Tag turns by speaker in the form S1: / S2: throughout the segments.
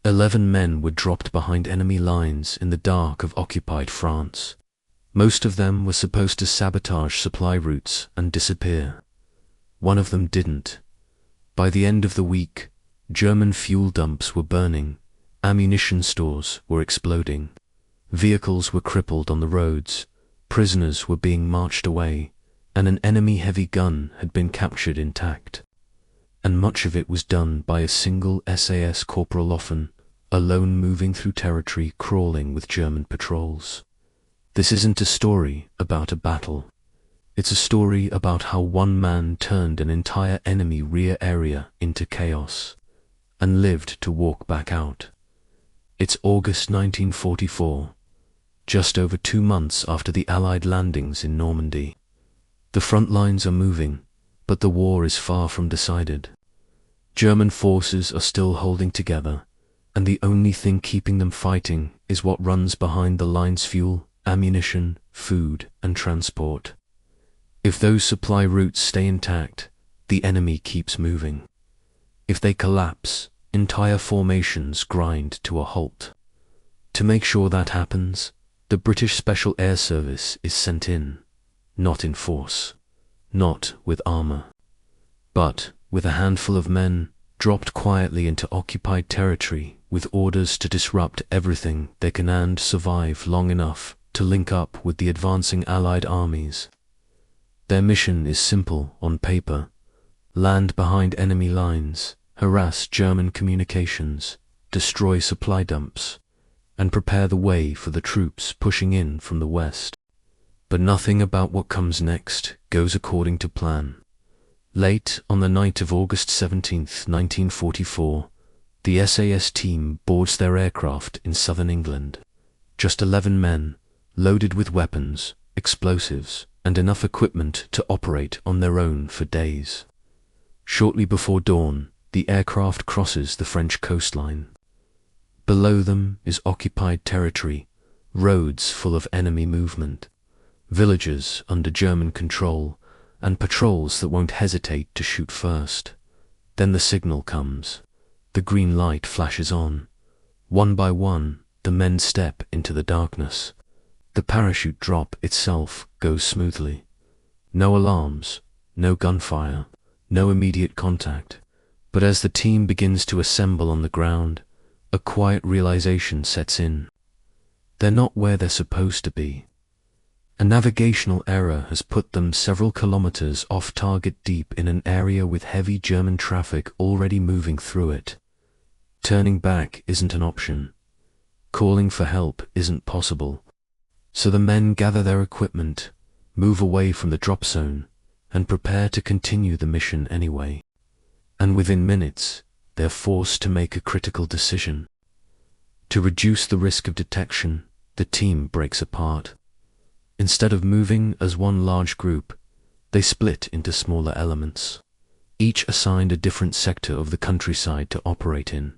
S1: 11 men were dropped behind enemy lines in the dark of occupied France. Most of them were supposed to sabotage supply routes and disappear. One of them didn't. By the end of the week, German fuel dumps were burning, ammunition stores were exploding, vehicles were crippled on the roads, prisoners were being marched away, and an enemy heavy gun had been captured intact. And much of it was done by a single SAS corporal, often alone, moving through territory crawling with German patrols. This isn't a story about a battle. It's a story about how one man turned an entire enemy rear area into chaos and lived to walk back out. It's August 1944, just over 2 months after the Allied landings in Normandy. The front lines are moving, but the war is far from decided. German forces are still holding together, and the only thing keeping them fighting is what runs behind the lines: fuel, ammunition, food, and transport. If those supply routes stay intact, the enemy keeps moving. If they collapse, entire formations grind to a halt. To make sure that happens, the British Special Air Service is sent in, not in force, not with armor, but with a handful of men dropped quietly into occupied territory with orders to disrupt everything they can and survive long enough to link up with the advancing Allied armies. Their mission is simple on paper: land behind enemy lines, harass German communications, destroy supply dumps, and prepare the way for the troops pushing in from the west. But nothing about what comes next goes according to plan. Late on the night of August 17, 1944, the SAS team boards their aircraft in southern England. Just 11 men, loaded with weapons, explosives, and enough equipment to operate on their own for days. Shortly before dawn, the aircraft crosses the French coastline. Below them is occupied territory, roads full of enemy movement, villages under German control, and patrols that won't hesitate to shoot first. Then the signal comes. The green light flashes on. One by one, the men step into the darkness. The parachute drop itself goes smoothly. No alarms, no gunfire, no immediate contact. But as the team begins to assemble on the ground, a quiet realization sets in. They're not where they're supposed to be. A navigational error has put them several kilometers off target, deep in an area with heavy German traffic already moving through it. Turning back isn't an option. Calling for help isn't possible. So the men gather their equipment, move away from the drop zone, and prepare to continue the mission anyway. And within minutes, they're forced to make a critical decision. To reduce the risk of detection, the team breaks apart. Instead of moving as one large group, they split into smaller elements, each assigned a different sector of the countryside to operate in.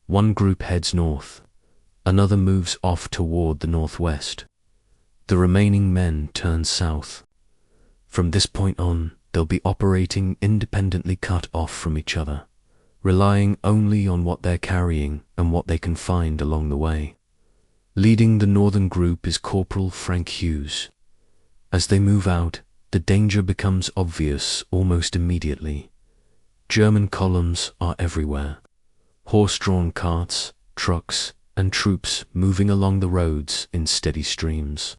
S1: One group heads north, another moves off toward the northwest. The remaining men turn south. From this point on, they'll be operating independently, cut off from each other, relying only on what they're carrying and what they can find along the way. Leading the northern group is Corporal Frank Hughes. As they move out, the danger becomes obvious almost immediately. German columns are everywhere. Horse-drawn carts, trucks, and troops moving along the roads in steady streams.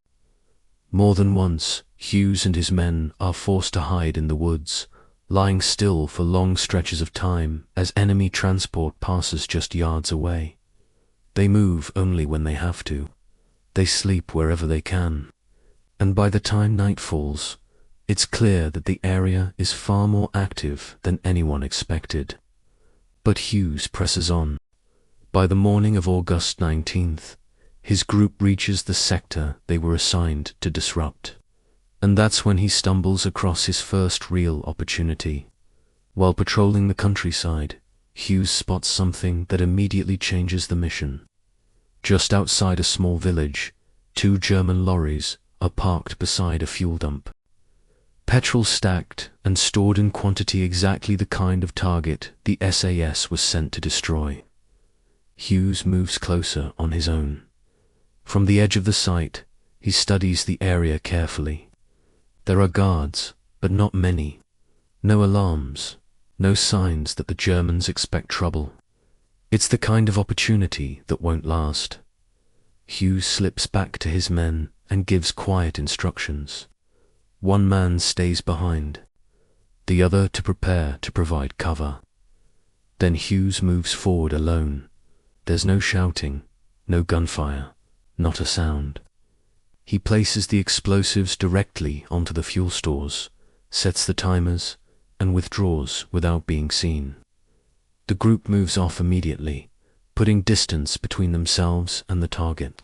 S1: More than once, Hughes and his men are forced to hide in the woods, lying still for long stretches of time as enemy transport passes just yards away. They move only when they have to. They sleep wherever they can. And by the time night falls, it's clear that the area is far more active than anyone expected. But Hughes presses on. By the morning of August 19th, his group reaches the sector they were assigned to disrupt. And that's when he stumbles across his first real opportunity. While patrolling the countryside, Hughes spots something that immediately changes the mission. Just outside a small village, 2 German lorries are parked beside a fuel dump. Petrol stacked and stored in quantity exactly the kind of target the SAS was sent to destroy. Hughes moves closer on his own. From the edge of the site, he studies the area carefully. There are guards, but not many. No alarms, no signs that the Germans expect trouble. It's the kind of opportunity that won't last. Hughes slips back to his men and gives quiet instructions. One man stays behind, the other to prepare to provide cover. Then Hughes moves forward alone. There's no shouting, no gunfire, not a sound. He places the explosives directly onto the fuel stores, sets the timers, and withdraws without being seen. The group moves off immediately, putting distance between themselves and the target,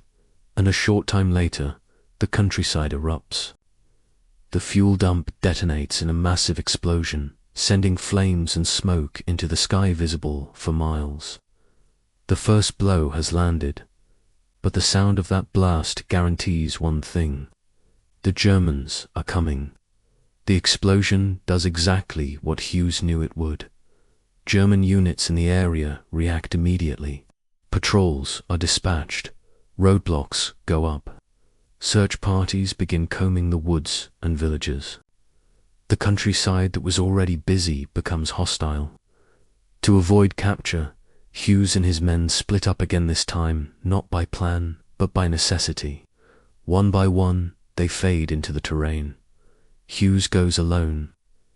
S1: and a short time later, the countryside erupts. The fuel dump detonates in a massive explosion, sending flames and smoke into the sky visible for miles. The first blow has landed, but the sound of that blast guarantees one thing: the Germans are coming. The explosion does exactly what Hughes knew it would. German units in the area react immediately. Patrols are dispatched, roadblocks go up. Search parties begin combing the woods and villages. The countryside that was already busy becomes hostile. To avoid capture, Hughes and his men split up again, this time not by plan, but by necessity. One by one, they fade into the terrain. Hughes goes alone.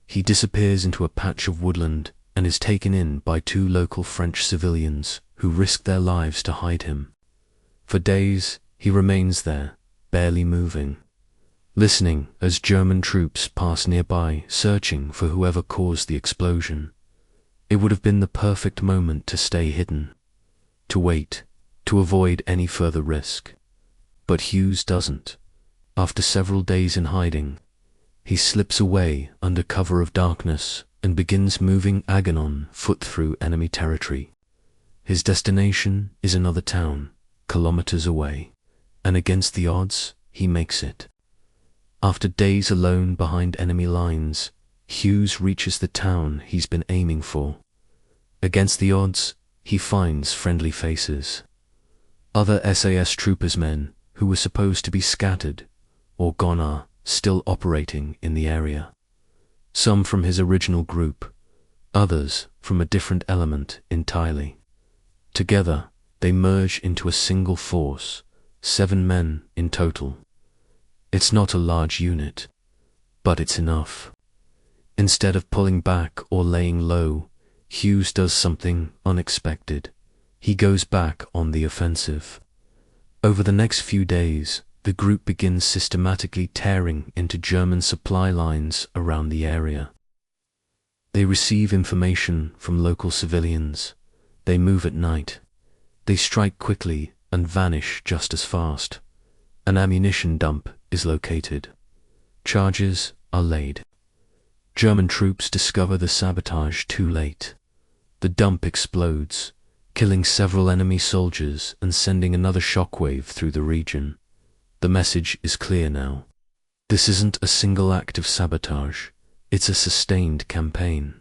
S1: He disappears into a patch of woodland and is taken in by two local French civilians who risk their lives to hide him. For days, he remains there, barely moving, listening as German troops pass nearby, searching for whoever caused the explosion. It would have been the perfect moment to stay hidden, to wait, to avoid any further risk. But Hughes doesn't. After several days in hiding, he slips away under cover of darkness and begins moving on foot through enemy territory. His destination is another town, kilometers away, and against the odds, he makes it. After days alone behind enemy lines, Hughes reaches the town he's been aiming for. Against the odds, he finds friendly faces. Other SAS troopers' men who were supposed to be scattered or gone are still operating in the area. Some from his original group, others from a different element entirely. Together, they merge into a single force, 7 men in total. It's not a large unit, but it's enough. Instead of pulling back or laying low, Hughes does something unexpected. He goes back on the offensive. Over the next few days, the group begins systematically tearing into German supply lines around the area. They receive information from local civilians. They move at night. They strike quickly and vanish just as fast. An ammunition dump is located. Charges are laid. German troops discover the sabotage too late. The dump explodes, killing several enemy soldiers and sending another shockwave through the region. The message is clear now. This isn't a single act of sabotage, it's a sustained campaign.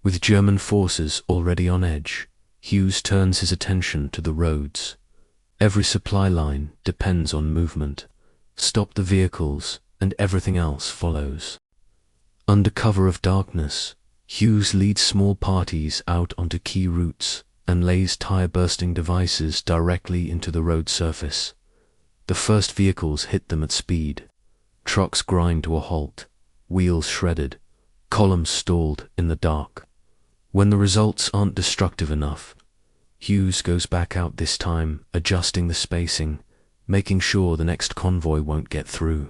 S1: With German forces already on edge, Hughes turns his attention to the roads. Every supply line depends on movement. Stop the vehicles, and everything else follows. Under cover of darkness, Hughes leads small parties out onto key routes and lays tire-bursting devices directly into the road surface. The first vehicles hit them at speed. Trucks grind to a halt, wheels shredded, columns stalled in the dark. When the results aren't destructive enough, Hughes goes back out this time, adjusting the spacing, making sure the next convoy won't get through.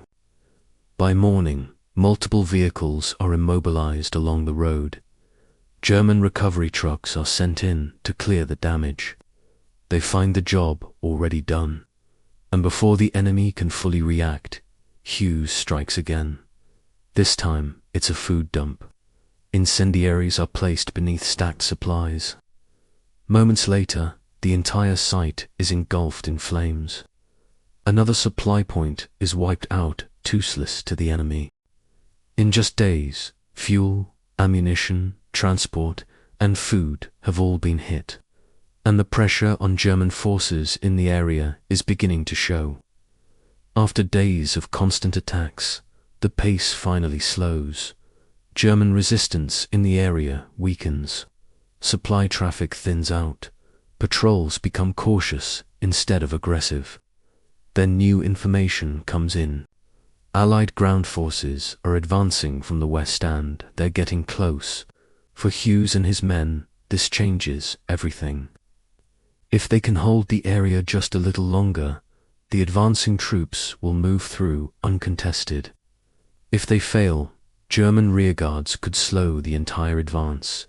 S1: By morning, multiple vehicles are immobilized along the road. German recovery trucks are sent in to clear the damage. They find the job already done, and before the enemy can fully react, Hughes strikes again. This time, it's a food dump. Incendiaries are placed beneath stacked supplies. Moments later, the entire site is engulfed in flames. Another supply point is wiped out, toothless to the enemy. In just days, fuel, ammunition, transport, and food have all been hit. and the pressure on German forces in the area is beginning to show. After days of constant attacks, the pace finally slows. German resistance in the area weakens. Supply traffic thins out. Patrols become cautious instead of aggressive. Then new information comes in. Allied ground forces are advancing from the west and they're getting close. For Hughes and his men, this changes everything. If they can hold the area just a little longer, the advancing troops will move through uncontested. If they fail, German rearguards could slow the entire advance.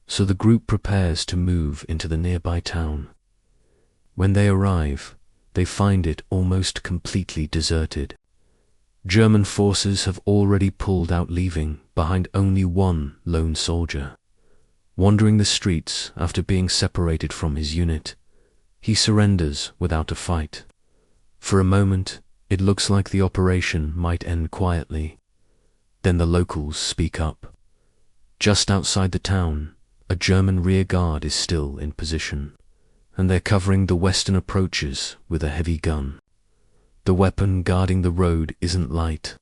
S1: So the group prepares to move into the nearby town. When they arrive, they find it almost completely deserted. German forces have already pulled out, leaving behind only one lone soldier. Wandering the streets after being separated from his unit, he surrenders without a fight. For a moment, it looks like the operation might end quietly. Then the locals speak up. Just outside the town, a German rear guard is still in position, and they're covering the western approaches with a heavy gun. The weapon guarding the road isn't light.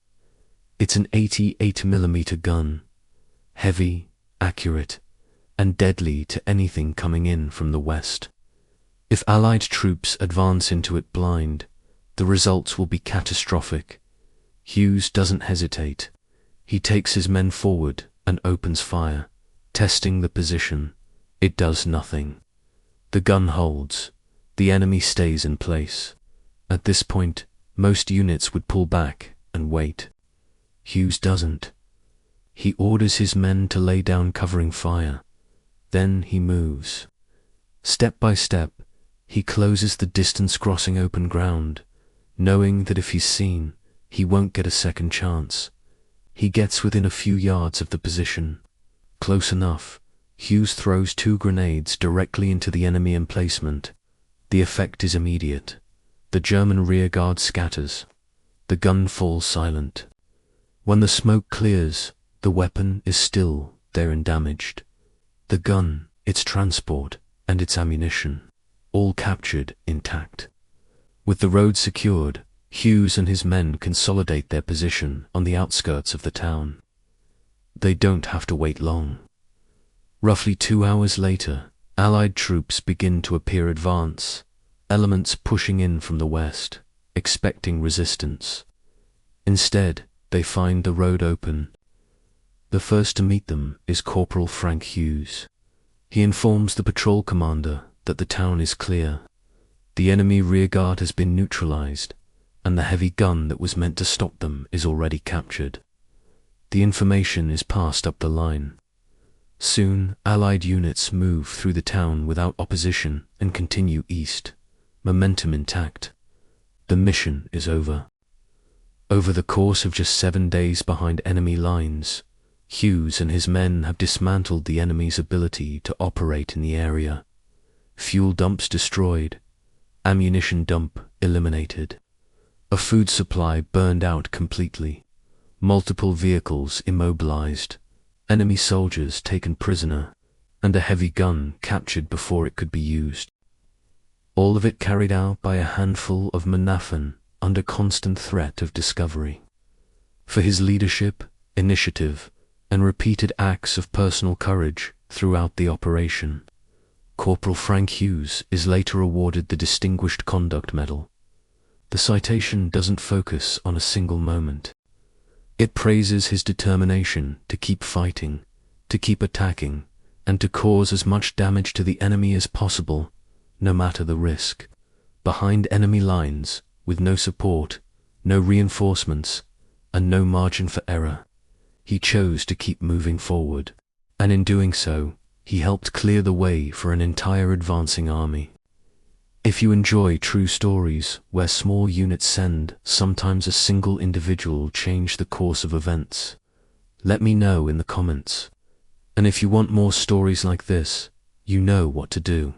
S1: It's an 88mm gun, heavy, accurate, and deadly to anything coming in from the west. If Allied troops advance into it blind, the results will be catastrophic. Hughes doesn't hesitate. He takes his men forward and opens fire, testing the position. It does nothing. The gun holds. The enemy stays in place. At this point, most units would pull back and wait. Hughes doesn't. He orders his men to lay down covering fire. Then he moves. Step by step, he closes the distance crossing open ground, knowing that if he's seen, he won't get a second chance. He gets within a few yards of the position. Close enough, Hughes throws 2 grenades directly into the enemy emplacement. The effect is immediate. The German rearguard scatters. The gun falls silent. When the smoke clears, the weapon is still there undamaged. The gun, its transport, and its ammunition, all captured intact. With the road secured, Hughes and his men consolidate their position on the outskirts of the town. They don't have to wait long. Roughly 2 hours later, Allied troops begin to appear advance, elements pushing in from the west, expecting resistance. Instead, they find the road open. The first to meet them is Corporal Frank Hughes. He informs the patrol commander that the town is clear. The enemy rearguard has been neutralized, and the heavy gun that was meant to stop them is already captured. The information is passed up the line. Soon, Allied units move through the town without opposition and continue east, momentum intact. The mission is over. Over the course of just 7 days behind enemy lines, Hughes and his men have dismantled the enemy's ability to operate in the area. Fuel dumps destroyed, ammunition dump eliminated, a food supply burned out completely, multiple vehicles immobilized, enemy soldiers taken prisoner, and a heavy gun captured before it could be used. All of it carried out by a handful of Manafen under constant threat of discovery. For his leadership, initiative, and repeated acts of personal courage throughout the operation, Corporal Frank Hughes is later awarded the Distinguished Conduct Medal. The citation doesn't focus on a single moment. It praises his determination to keep fighting, to keep attacking, and to cause as much damage to the enemy as possible, no matter the risk. Behind enemy lines, with no support, no reinforcements, and no margin for error, he chose to keep moving forward, and in doing so, he helped clear the way for an entire advancing army. If you enjoy true stories where small units send sometimes a single individual change the course of events, let me know in the comments. And if you want more stories like this, you know what to do.